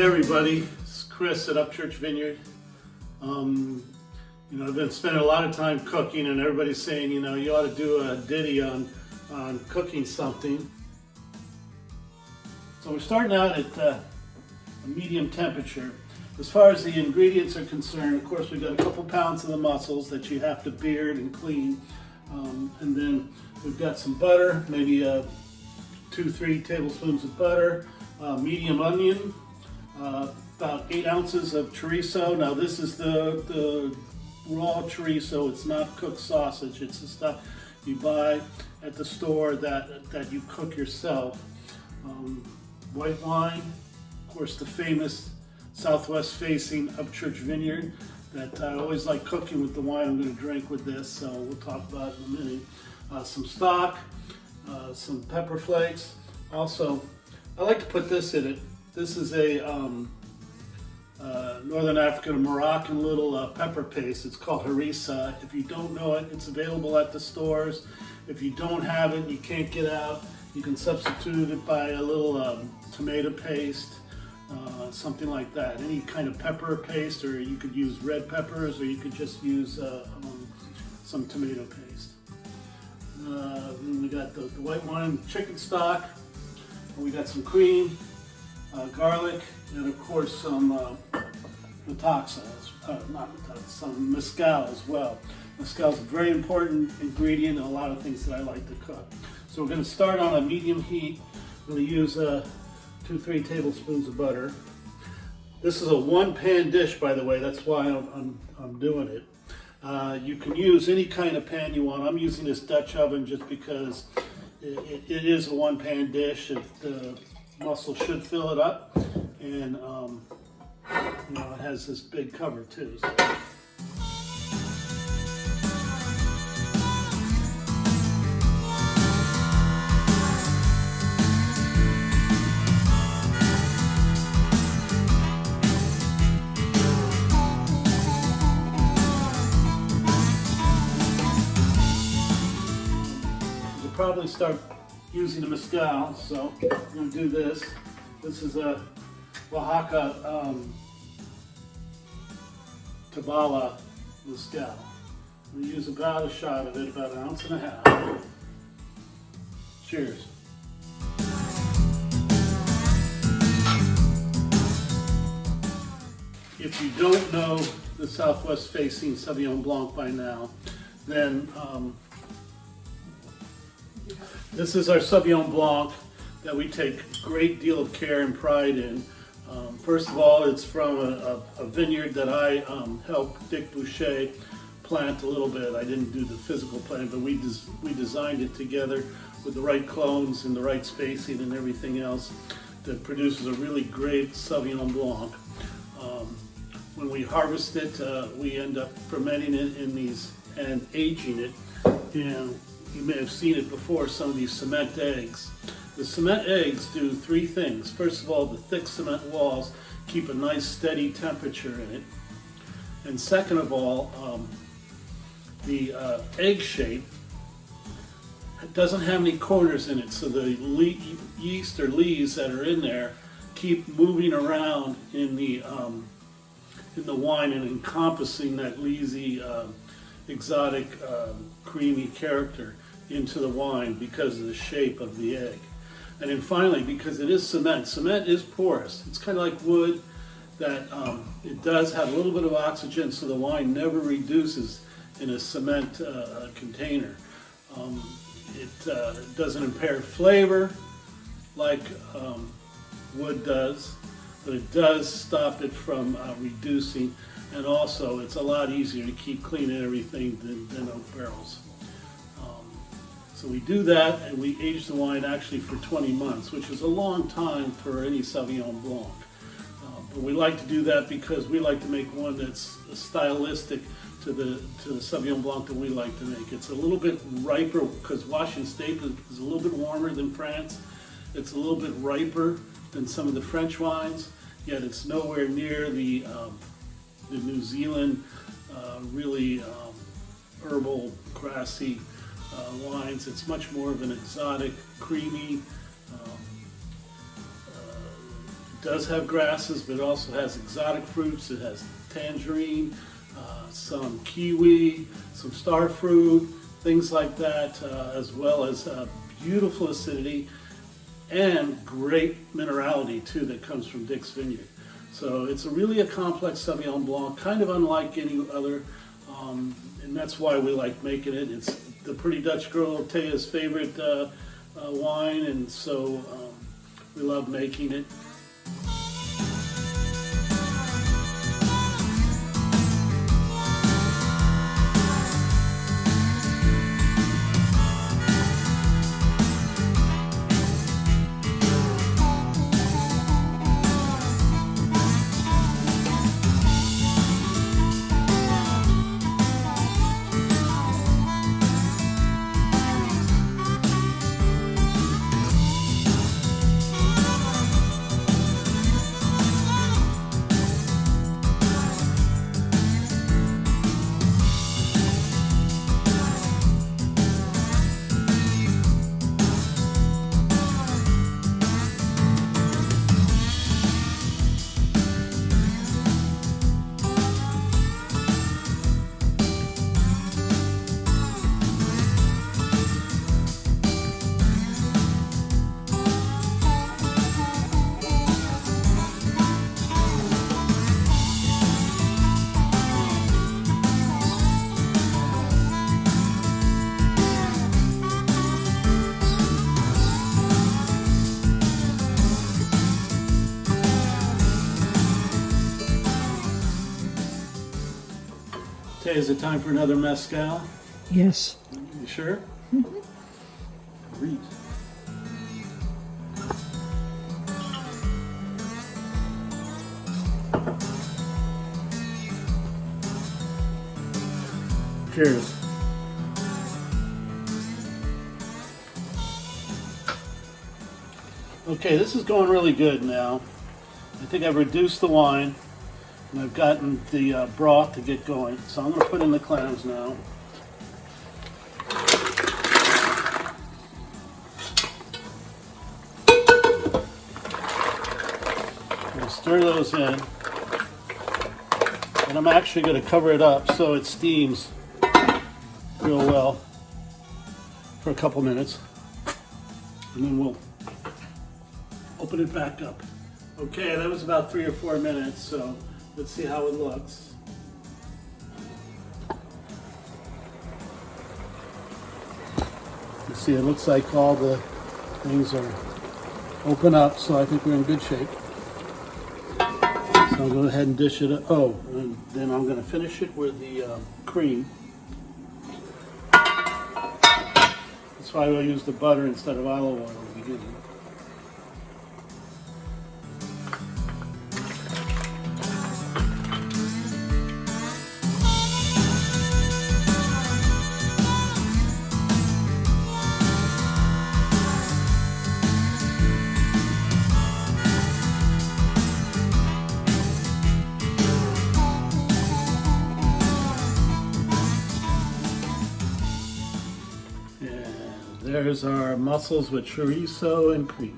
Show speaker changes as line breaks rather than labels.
everybody, it's Chris at Upchurch Vineyard. I've been spending a lot of time cooking, and everybody's saying, you ought to do a ditty on cooking something. So we're starting out at a medium temperature. As far as the ingredients are concerned, of course, we've got a couple pounds of the mussels that you have to beard and clean. And then we've got some butter, maybe 2-3 tablespoons of butter, medium onion, about 8 ounces of chorizo. Now this is the raw chorizo. It's not cooked sausage. It's the stuff you buy at the store that you cook yourself. White wine, of course, the famous Southwest Facing Upchurch Vineyard that I always like cooking with the wine I'm going to drink with this, so we'll talk about it in a minute. Some stock, some pepper flakes. Also, I like to put this in it. This is a Northern African Moroccan little pepper paste. It's called harissa. If you don't know it, it's available at the stores. If you don't have it, you can't get out, you can substitute it by a little tomato paste, something like that. Any kind of pepper paste, or you could use red peppers, or you could just use some tomato paste. Then we got the white wine, chicken stock, and we got some cream, garlic, and of course some some mezcal as well. Mezcal is a very important ingredient in a lot of things that I like to cook. So we're going to start on a medium heat. We're going to use 2-3 tablespoons of butter. This is a one-pan dish, by the way. That's why I'm doing it. You can use any kind of pan you want. I'm using this Dutch oven just because it is a one-pan dish. The mussel should fill it up, and it has this big cover too. So. Probably start using the mezcal, so I'm going to do this. This is a Oaxaca Tabala mezcal. I'm going to use about a shot of it, about 1.5 ounces. Cheers. If you don't know the Southwest Facing Sauvignon Blanc by now, then this is our Sauvignon Blanc that we take a great deal of care and pride in. First of all, it's from a vineyard that I helped Dick Boucher plant a little bit. I didn't do the physical planting, but we designed it together with the right clones and the right spacing and everything else that produces a really great Sauvignon Blanc. When we harvest it, we end up fermenting it in these and aging it. And you may have seen it before, some of these cement eggs. The cement eggs do 3 things. First of all, the thick cement walls keep a nice steady temperature in it. And second of all, the egg shape doesn't have any corners in it, so the yeast or leaves that are in there keep moving around in the wine and encompassing that leesy, exotic, creamy character into the wine because of the shape of the egg. And then finally, because it is cement is porous. It's kind of like wood, that it does have a little bit of oxygen, so the wine never reduces in a cement container. It doesn't impair flavor like wood does, but it does stop it from reducing. And also, it's a lot easier to keep clean and everything than oak barrels. So we do that, and we age the wine actually for 20 months, which is a long time for any Sauvignon Blanc. But we like to do that because we like to make one that's stylistic to the Sauvignon Blanc that we like to make. It's a little bit riper because Washington State is a little bit warmer than France. It's a little bit riper than some of the French wines, yet it's nowhere near the New Zealand really herbal, grassy wines. It's much more of an exotic, creamy, does have grasses, but it also has exotic fruits. It has tangerine, some kiwi, some star fruit, things like that, as well as beautiful acidity and great minerality too that comes from Dick's Vineyard. So it's really a complex Sauvignon Blanc, kind of unlike any other, and that's why we like making it. It's the pretty Dutch girl, Taya's favorite wine, and so we love making it. Tay, is it time for another mezcal?
Yes.
You sure? Great. Cheers. Okay, this is going really good now. I think I've reduced the wine and I've gotten the broth to get going. So I'm going to put in the clams now. I'm going to stir those in. And I'm actually going to cover it up so it steams real well for a couple minutes. And then we'll open it back up. Okay, that was about 3 or 4 minutes, so let's see how it looks. You see, it looks like all the things are open up, so I think we're in good shape. So I'll go ahead and dish it up. Oh, and then I'm going to finish it with the cream. That's why we'll use the butter instead of olive oil at the beginning. There's our mussels with chorizo and cream.